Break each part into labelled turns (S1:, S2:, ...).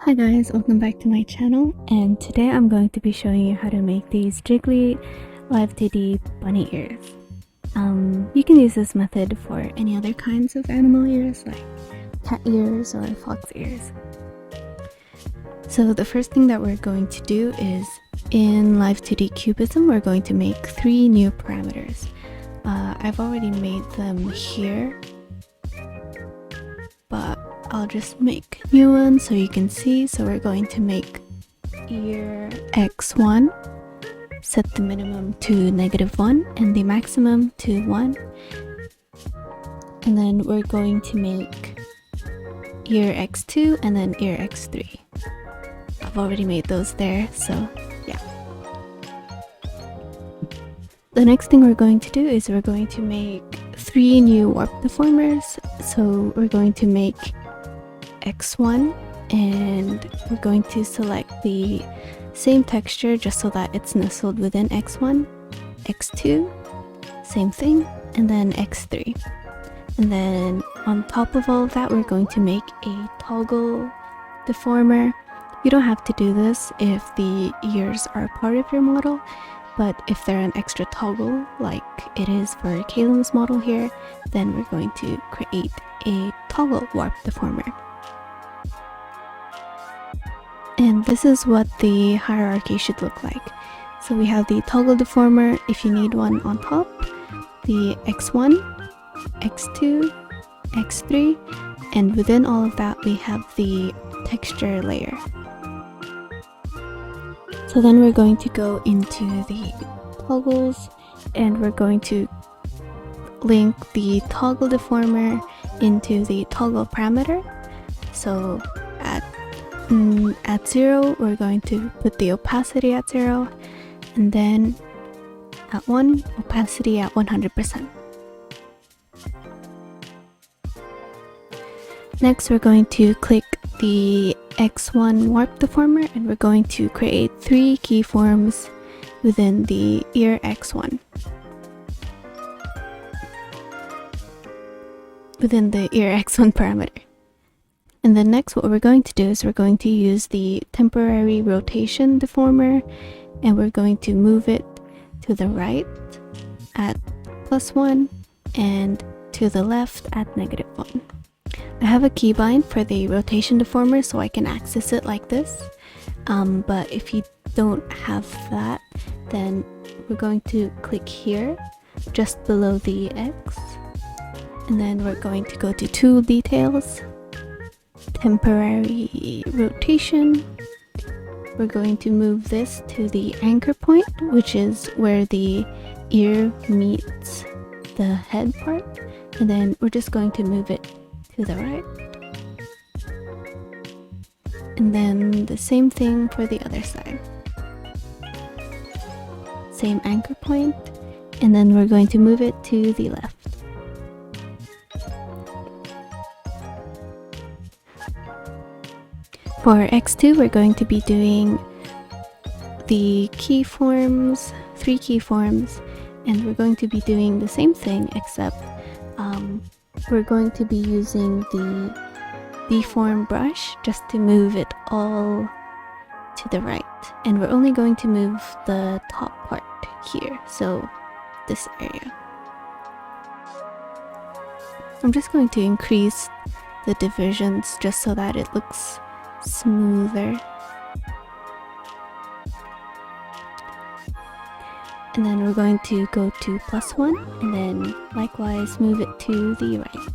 S1: Hi guys, welcome back to my channel, and today I'm going to be showing you how to make these jiggly Live2D bunny ears. You can use this method for any other kinds of animal ears like cat ears or fox ears. So the first thing that we're going to do is in Live2D Cubism we're going to make 3 new parameters. I've already made them here, but I'll just make new ones so you can see. So we're going to make ear x1, set the minimum to -1 and the maximum to 1, and then we're going to make ear x2 and then ear x3. I've already made those there, so yeah. The next thing we're going to do is we're going to make 3 new warp deformers. So we're going to make x1 and we're going to select the same texture just so that it's nestled within x1, x2, same thing, and then x3. And then on top of all of that, we're going to make a toggle deformer. You don't have to do this if the ears are part of your model, but if they're an extra toggle like it is for Caleb's model here, then we're going to create a toggle warp deformer. And this is what the hierarchy should look like. So we have the toggle deformer, if you need one, on top, the x1, x2, x3, and within all of that we have the texture layer. So then we're going to go into the toggles and we're going to link the toggle deformer into the toggle parameter. So at 0 we're going to put the opacity at 0, and then at 1 opacity at 100%. Next we're going to click the x1 warp deformer and we're going to create 3 keyforms within the ear x1. Within the ear x1 parameter. And then next what we're going to do is we're going to use the temporary rotation deformer and we're going to move it to the right at +1 and to the left at -1. I have a keybind for the rotation deformer so I can access it like this, but if you don't have that, then we're going to click here just below the X, and then we're going to go to Tool Details, Temporary Rotation. We're going to move this to the anchor point, which is where the ear meets the head part, and then we're just going to move it to the right, and then the same thing for the other side, same anchor point, and then we're going to move it to the left. For x2 we're going to be doing the keyforms, 3 keyforms, and we're going to be doing the same thing except we're going to be using the deform brush just to move it all to the right, and we're only going to move the top part here, so this area. I'm just going to increase the divisions just so that it looks smoother. And then we're going to go to +1 and then likewise move it to the right.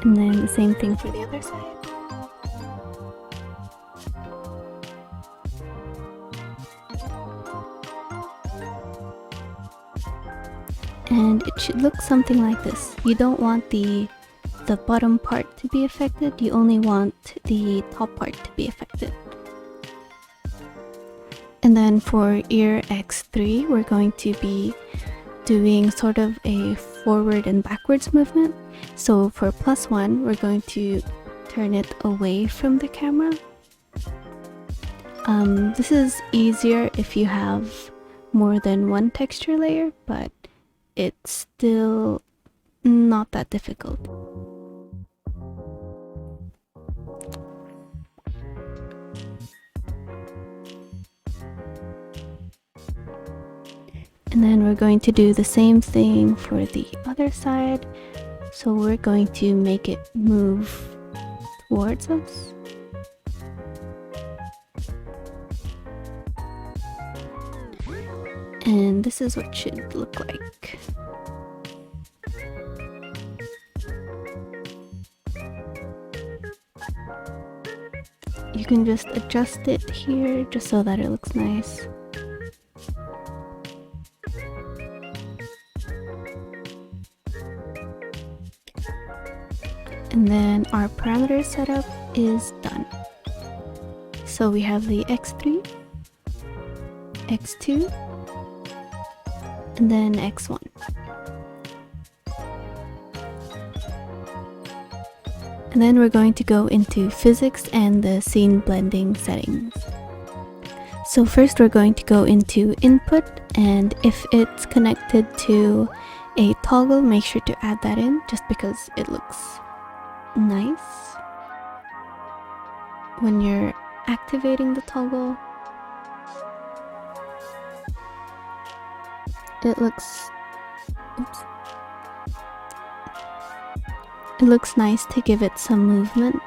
S1: And then the same thing for the other side. And it should look something like this. You don't want the bottom part to be affected, you only want the top part to be affected. And then for ear x3 we're going to be doing sort of a forward and backwards movement. So for +1 we're going to turn it away from the camera. This is easier if you have more than one texture layer, but it's still not that difficult. And then we're going to do the same thing for the other side. So we're going to make it move towards us. And this is what it should look like. You can just adjust it here just so that it looks nice. And then our parameter setup is done. So we have the x3, x2, and then x1. And then we're going to go into physics and the scene blending settings. So first we're going to go into input, and if it's connected to a toggle, make sure to add that in just because it looks nice when you're activating the toggle. It looks nice to give it some movement.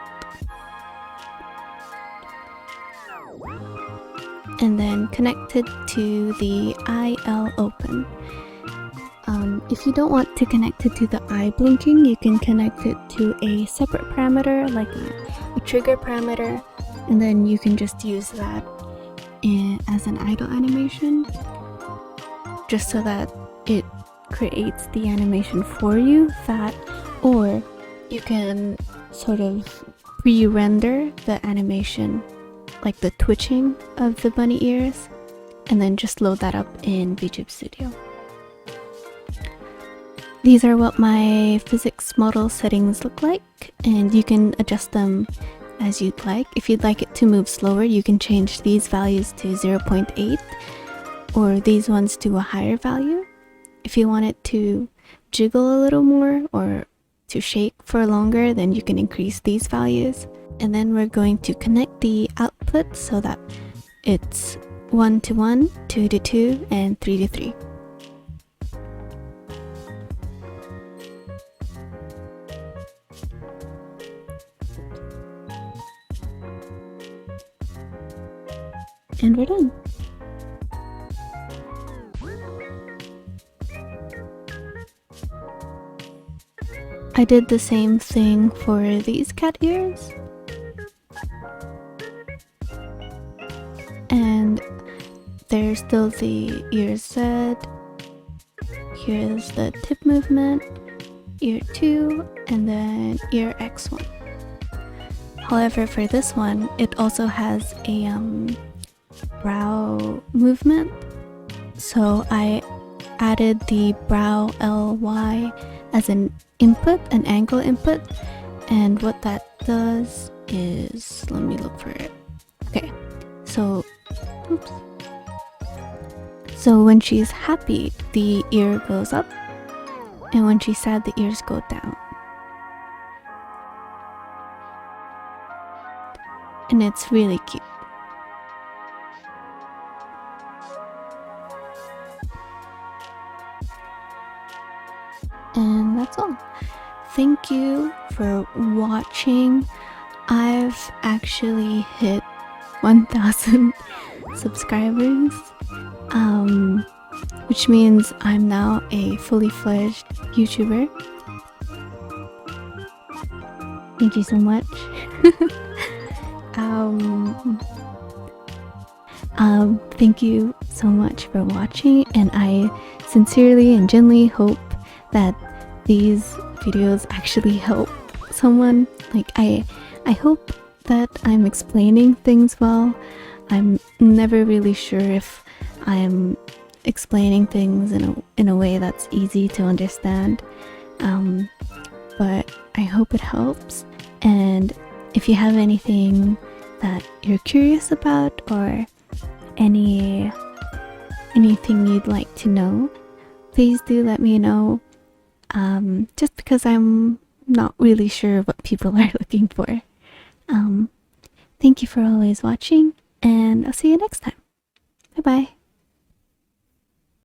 S1: And then connect it to the IL open. If you don't want to connect it to the eye blinking, you can connect it to a separate parameter, like a trigger parameter, and then you can just use that as an idle animation, just so that it creates the animation for you, or you can sort of pre-render the animation, like the twitching of the bunny ears, and then just load that up in VTube Studio. These are what my physics model settings look like, and you can adjust them as you'd like. If you'd like it to move slower, you can change these values to 0.8 or these ones to a higher value. If you want it to jiggle a little more or to shake for longer, then you can increase these values. And then we're going to connect the output so that it's 1 to 1, 2 to 2, and 3 to 3. And we're done. I did the same thing for these cat ears. And there's still the ear Z. Here's the tip movement, ear 2, and then ear X1. However, for this one, it also has a brow movement. So I added the brow LY as an input, an angle input, and what that does is, let me look for it. Okay, so oops. So when she's happy, the ear goes up, and when she's sad, the ears go down. And it's really cute. And that's all. Thank you for watching. I've actually hit 1,000 subscribers, which means I'm now a fully fledged YouTuber. Thank you so much. Thank you so much for watching, and I sincerely and genuinely hope that these videos actually help someone. Like I hope that I'm explaining things well. I'm never really sure if I'm explaining things in a way that's easy to understand, but I hope it helps. And if you have anything that you're curious about or anything you'd like to know, please do let me know, just because I'm not really sure what people are looking for. Thank you for always watching, and I'll see you next time. Bye bye.